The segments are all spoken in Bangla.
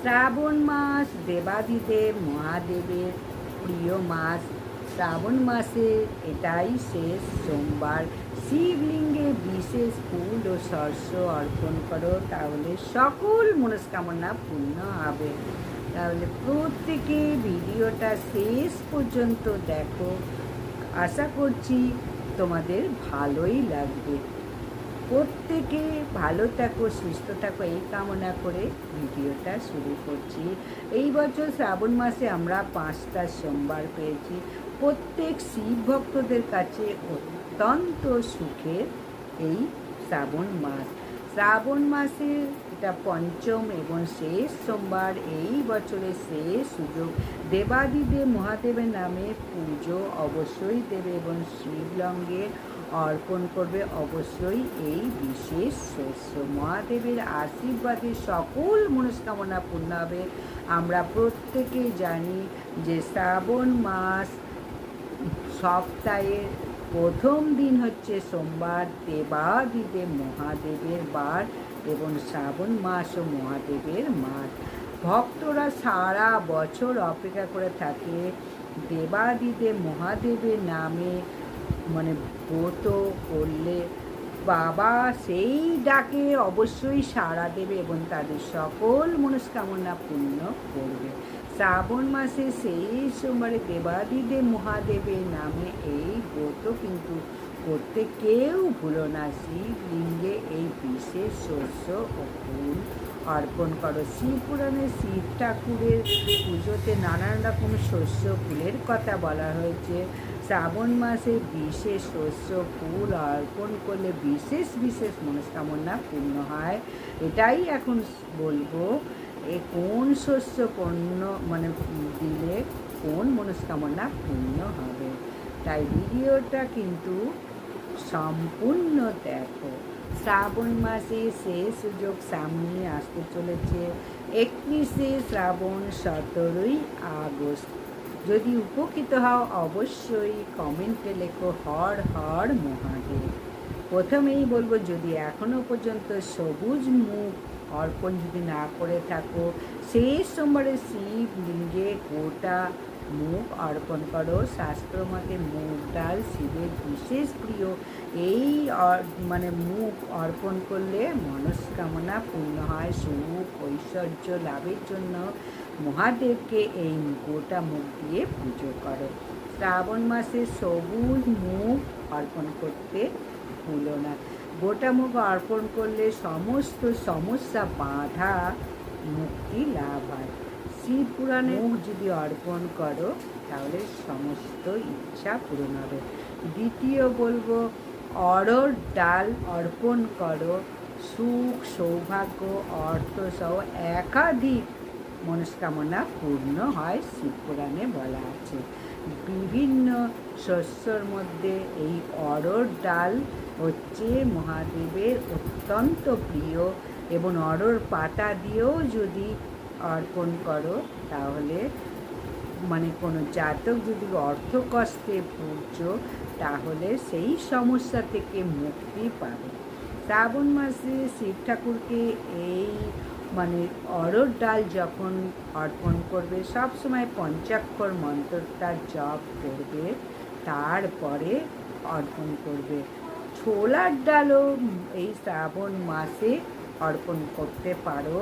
শ্রাবণ মাস দেবাদিদেব মহাদেবের প্রিয় মাস। শ্রাবণ মাসে এটাই শেষ সোমবার। শিবলিঙ্গে বিশেষ ফুল ও শস্য অর্পণ করো, তাহলে সকল মনস্কামনা পূর্ণ হবে। তাহলে প্রত্যেকে ভিডিওটা শেষ পর্যন্ত দেখো, আশা করছি তোমাদের ভালোই লাগবে। প্রত্যেকে ভালো থাকো, সুস্থ থাকো, এই কামনা করে ভিডিওটা শুরু করছি। এই বছর শ্রাবণ মাসে আমরা 5টা সোমবার পেয়েছি। প্রত্যেক শিব ভক্তদের কাছে অত্যন্ত সুখের এই শ্রাবণ মাস। শ্রাবণ মাসে এটা পঞ্চম এবং শেষ সোমবার। এই বছরের শেষ সুযোগ। দেবাদিদেব মহাদেবের নামে পুজো অবশ্যই দেবে এবং শিবলিঙ্গে অর্পণ করবে অবশ্যই এই বিশেষ শস্য। মহাদেবের আশীর্বাদে সকল মনস্কামনা পূর্ণ হবে। আমরা প্রত্যেকেই জানি যে শ্রাবণ মাস সপ্তাহের প্রথম দিন হচ্ছে সোমবার, দেবাদিদেব মহাদেবের বার এবং শ্রাবণ মাস ও মহাদেবের মাস। ভক্তরা সারা বছর অপেক্ষা করে থাকে দেবাদিদেব মহাদেবের নামে ব্রত করলে বাবা সেই ডাকে অবশ্যই সাড়া দেবে এবং তাদের সকল মনস্কামনা পূর্ণ করবে। শ্রাবণ মাসে সেই সোমবারে দেবাদিদেব মহাদেবের নামে এই ব্রত কিন্তু করতে কেউ ভুলো না। শিবলিঙ্গে এই বিশেষ শস্য ও ফুল অর্পণ করো। শিব পুরাণে শিব ঠাকুরের পুজোতে নানান রকম শস্য ফুলের কথা বলা হয়েছে। শ্রাবণ মাসে বিশেষ শস্য ফুল অর্পণ করলে বিশেষ বিশেষ মনস্কামনা পূর্ণ হয়। এটাই এখন বলবো, কোন শস্য পূর্ণ দিলে কোন মনস্কামনা পূর্ণ হবে। তাই ভিডিওটা কিন্তু সম্পূর্ণ দেখো। শ্রাবণ মাসে শেষ সুযোগ সামনে আসতে চলেছে। 31শে শ্রাবণ, 17ই আগস্ট। যদি উপকৃত হও অবশ্যই কমেন্টে লেখো হর হর মহাদেব। প্রথমেই বলবো, যদি এখনও পর্যন্ত সবুজ মুখ অর্পণ যদি না করে থাকো, শেষ সোমবারে শিবলিঙ্গে গোটা মুখ অর্পণ করো। শাস্ত্রমতে মুগ ডাল শিবের বিশেষ প্রিয়। এই মুখ অর্পণ করলে মনস্কামনা পূর্ণ হয়। সুখ ঐশ্বর্য লাভের জন্য মহাদেবকে এই গোটা মুখ দিয়ে পুজো করো। শ্রাবণ মাসে সবুজ মুখ অর্পণ করতে ভুলো না। গোটা মুখ অর্পণ করলে সমস্ত সমস্যা বাধা মুক্তি লাভ হয়। শিব পুরাণে মুখ যদি অর্পণ করো তাহলে সমস্ত ইচ্ছা পূরণ হবে। দ্বিতীয় বলবো, অড়হর ডাল অর্পণ করো। সুখ সৌভাগ্য অর্থ সহ একাধিক মনস্কামনা পূর্ণ হয়, শিব পুরাণে বলা আছে। বিভিন্ন শস্যর মধ্যে এই অড়হর ডাল হচ্ছে মহাদেবের অত্যন্ত প্রিয় এবং অড়হর পাতা দিয়েও যদি অর্পণ করো তাহলে কোনো জাতক যদি অর্থ কষ্টে ভুগছো তাহলে সেই সমস্যা থেকে মুক্তি পাবে। শ্রাবণ মাসে শিব ঠাকুরকে এই অড়হর ডাল যখন অর্পণ করবে সবসময় পঞ্চাক্ষর মন্ত্রটা জপ করবে, তারপরে অর্পণ করবে। ছোলার ডালও এই শ্রাবণ মাসে অর্পণ করতে পারো।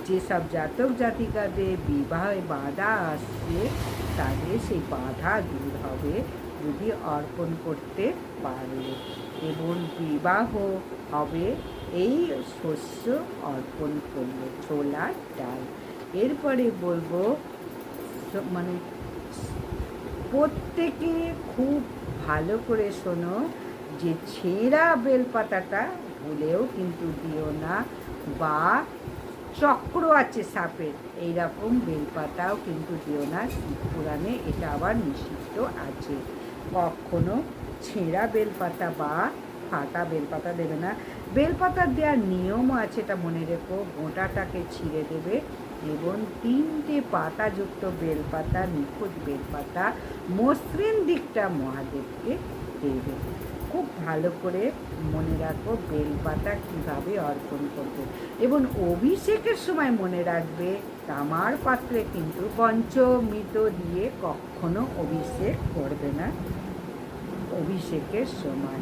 যেসব জাতক জাতিকাদের বিবাহে বাধা আসছে তাদের সেই বাধা দূর হবে যদি অর্পণ করতে পারো এবং বিবাহ হবে এই শস্য অর্পণ করলে, ছোলার ডাল। এরপরে বলবো, প্রত্যেকে খুব ভালো করে শোনো যে ছেঁড়া বেলপাতাটা ভুলেও কিন্তু দিও না, বা চক্র আছে সাপের এইরকম বেলপাতাও কিন্তু দিও না। শিব পুরাণে এটা আবার নিষিদ্ধ আছে। কখনো ছেঁড়া বেলপাতা বা ফাটা বেলপাতা দেবে না। বেলপাতা দেওয়ার নিয়মও আছে, এটা মনে রেখো। গোটাটাকে ছিঁড়ে দেবে এবং 3টে পাতাযুক্ত বেলপাতা, নিখুঁত বেলপাতা মসৃণ দিকটা মহাদেবকে দেবে। খুব ভালো করে মনে রাখো বেলপাতা কীভাবে অর্পণ করবে। এবং অভিষেকের সময় মনে রাখবে তামার পাত্রে কিন্তু পঞ্চমৃত দিয়ে কখনো অভিষেক করবে না অভিষেকের সময়।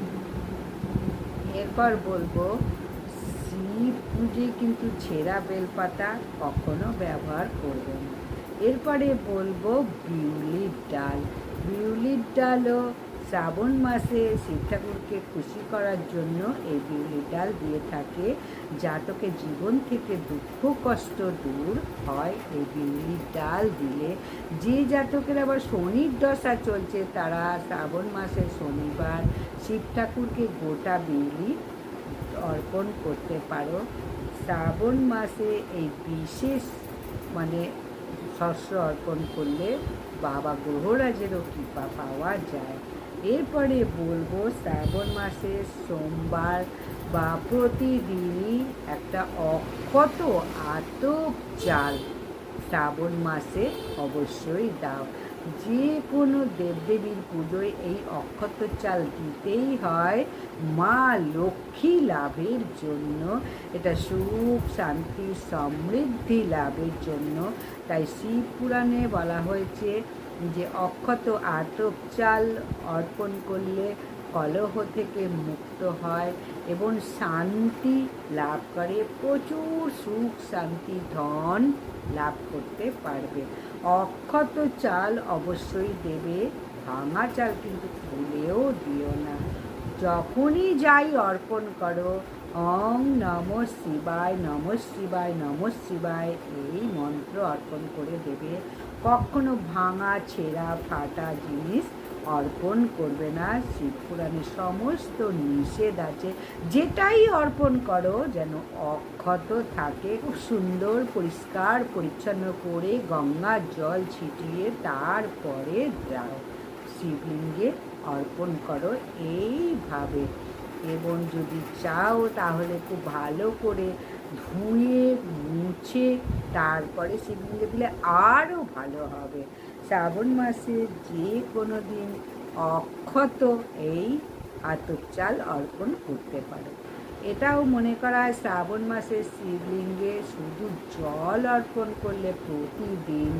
এরপর বলবো শিব পুজোয় কিন্তু ছেঁড়া বেলপাতা কখনো ব্যবহার করবে না। এরপরে বলবো বিউলির ডাল। বিউলির ডালও শ্রাবণ মাসে শিব ঠাকুরকে খুশি করার জন্য এই বিউলির ডাল দিয়ে থাকে। জাতকের জীবন থেকে দুঃখ কষ্ট দূর হয় এই বিউলির ডাল দিলে। যে জাতকের আবার শনির দশা চলছে তারা শ্রাবণ মাসে শনিবার শিব ঠাকুরকে গোটা বিউলি অর্পণ করতে পারো। শ্রাবণ মাসে এই বিশেষ শস্য অর্পণ করলে বাবা গ্রহরাজেরও কৃপা পাওয়া যায়। এরপরে বলবো শ্রাবণ মাসে সোমবার বা প্রতিদিনই একটা অক্ষত আতপ চাল শ্রাবণ মাসে অবশ্যই দাও। যে কোনো দেবদেবীর পুজোয় এই অক্ষত চাল দিতেই হয় মা লক্ষ্মী লাভের জন্য, এটা সুখ শান্তি সমৃদ্ধি লাভের জন্য। তাই শিব পুরাণে বলা হয়েছে যে অক্ষত আতপ চাল অর্পণ করলে কলহ থেকে মুক্ত হয় এবং শান্তি লাভ করে, প্রচুর সুখ শান্তি ধন লাভ করতে পারবে। অক্ষত চাল অবশ্যই দেবে, ভাঙা চাল কিন্তু ভুলেও দিও না। যখনই যাই অর্পণ করো ওং নমঃ শিবায় নমঃ শিবায় নমঃ শিবায় এই মন্ত্র অর্পণ করে দেবে। কখনো ভাঙা ছেঁড়া ফাটা জিনিস অর্পণ করবে না। শিব পুরাণে সমস্ত নিষেধ আছে। যেটাই অর্পণ করো যেন অক্ষত থাকে। খুব সুন্দর পরিষ্কার পরিচ্ছন্ন করে গঙ্গার জল ছিটিয়ে তারপরে দাও শিবলিঙ্গে অর্পণ করো এইভাবে। এবং যদি চাও তাহলে খুব ভালো করে ধুয়ে মুছে তারপরে শিবলিঙ্গে দিলে আরও ভালো হবে। শ্রাবণ মাসে যে কোনো দিন অক্ষত এই আতপ চাল অর্পণ করতে পারো। এটাও মনে করা হয় শ্রাবণ মাসে শিবলিঙ্গে শুধু জল অর্পণ করলে প্রতিদিন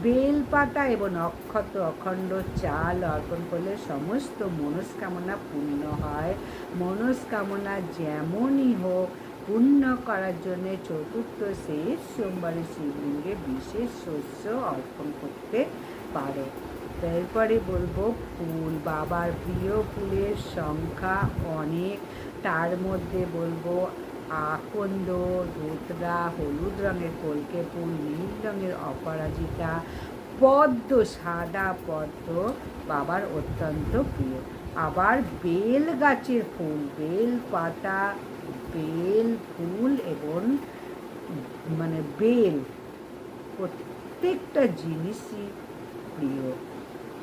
বেলপাতা এবং অক্ষত অখণ্ড চাল অর্পণ করলে সমস্ত মনস্কামনা পূর্ণ হয়। মনস্কামনা যেমনই হোক পূর্ণ করার জন্য চতুর্থ শেষ সোমবারে শিবলিঙ্গে বিশেষ শস্য অর্পণ করতে পারো। তারপরে বলবো ফুল। বাবার প্রিয় ফুলের সংখ্যা অনেক, তার মধ্যে বলবো আকন্দ, ধুতরা, হলুদ রঙের কলকে ফুল, নীল রঙের অপরাজিতা, পদ্ম, সাদা পদ্ম বাবার অত্যন্ত প্রিয়। আবার বেল গাছের ফুল, বেল পাতা, বেল ফুল এবং বেল প্রত্যেকটা জিনিসই প্রিয়।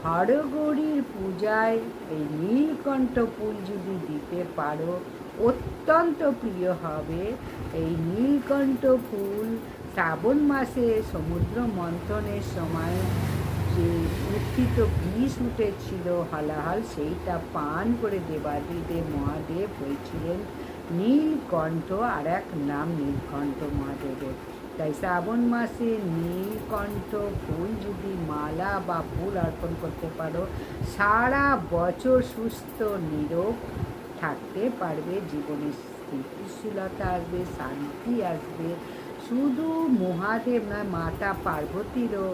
হরগৌরীর পূজায় এই নীলকণ্ঠ ফুল যদি দিতে পারো অত্যন্ত প্রিয় হবে। এই নীলকণ্ঠ ফুল শ্রাবণ মাসে সমুদ্র মন্থনের সময় যে উত্থিত বিষ উঠেছিল হলাহল, সেইটা পান করে দেবাদিদেব মহাদেব হয়েছিলেন নীলকণ্ঠ, আর এক নাম নীলকণ্ঠ মহাদেবের। তাই শ্রাবণ মাসে নীলকণ্ঠ ফুল যদি মালা বা ফুল অর্পণ করতে পারো সারা বছর সুস্থ নিরোগ থাকতে পারবে, জীবনে স্থিতিশীলতা আসবে, শান্তি আসবে। শুধু মহাদেব নয়, মাতা পার্বতীরও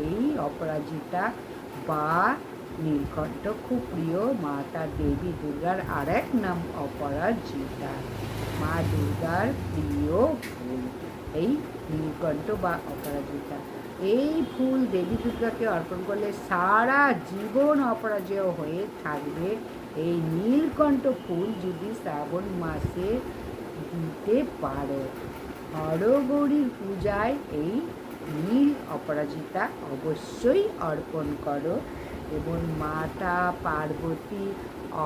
এই অপরাজিতা বা নীলকণ্ঠ খুব প্রিয়। মাতা দেবী দুর্গার আর এক নাম অপরাজিতা, মা দুর্গার প্রিয় ফুল এই নীলকণ্ঠ বা অপরাজিতা। এই ফুল দেবী দুর্গাকে অর্পণ করলে সারা জীবন অপরাজেয় হয়ে থাকবে। এই নীলকণ্ঠ ফুল যদি শ্রাবণ মাসে দিতে পারো। হরগৌরীর পূজায় এই নীল অপরাজিতা অবশ্যই অর্পণ করো। এবং মাতা পার্বতী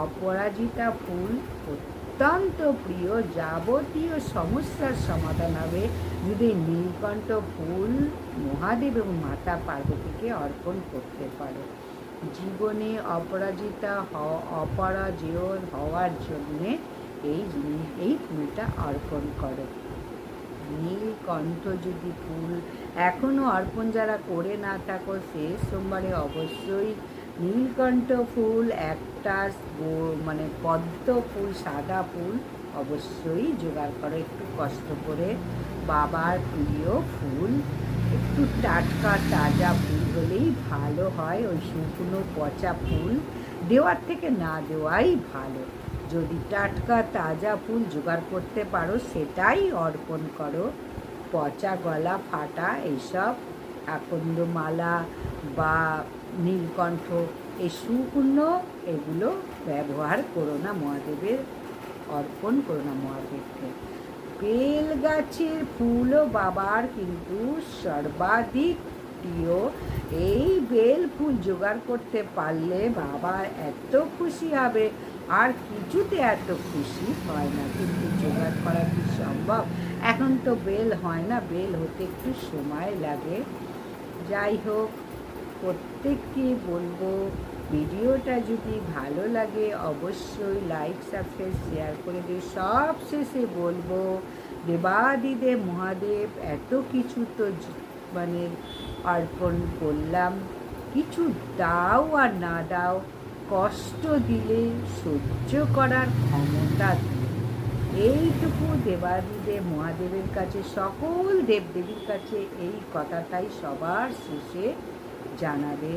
অপরাজিতা ফুল অত্যন্ত প্রিয়, যাবতীয় সমস্যার সমাধান হবে যদি নীলকণ্ঠ ফুল মহাদেব এবং মাতা পার্বতীকে অর্পণ করতে পারো। জীবনে অপরাজেয় হওয়ার জন্যে এই ফুলটা অর্পণ করো। নীলকণ্ঠ যদি ফুল এখনও অর্পণ যারা করে না থাকো, শেষ সোমবারে অবশ্যই নীলকণ্ঠ ফুল একটা মানে পদ্ম ফুল, সাদা ফুল অবশ্যই জোগাড় করো একটু কষ্ট করে। বাবার প্রিয় ফুল একটু টাটকা তাজা ফুল হলেই ভালো হয়। ওই শুকনো পচা ফুল দেওয়ার থেকে না দেওয়াই ভালো। যদি টাটকা তাজা ফুল জোগাড় করতে পারো সেটাই অর্পণ করো। পচা গলা ফাটা এইসব আকন্দমালা বা নীলকণ্ঠ এই শুকনো এগুলো ব্যবহার করো না, মহাদেবের অর্পণ করো না মহাদেবকে। বেল গাছের ফুলও বাবার কিন্তু সর্বাধিক প্রিয়। এই বেল ফুল জোগাড় করতে পারলে বাবা এত খুশি হবে, আর কিছুতে এত খুশি হয় না। কিন্তু জোগাড় করা কি সম্ভব? এখন তো বেল হয় না, বেল হতে একটু সময় লাগে। যাই হোক, প্রত্যেককে বলবো ভিডিওটা যদি ভালো লাগে অবশ্যই লাইক সাবস্ক্রাইব শেয়ার করে দিও। সব শেষে বলবো দেবাদিদেব মহাদেব এত কিছু তো মানে অর্পণ করলাম, কিছু দাও আর না দাও, কষ্ট দিলে সহ্য করার ক্ষমতা দিও। এইটুকু দেবাদিদেব মহাদেবের কাছে, সকল দেবদেবীর কাছে এই কথাটাই সবার শেষে জানাবে।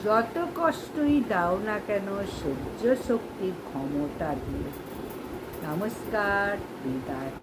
যত কষ্টই দাও না কেন সহ্য শক্তির ক্ষমতা দিয়ে। নমস্কার, বিদায়।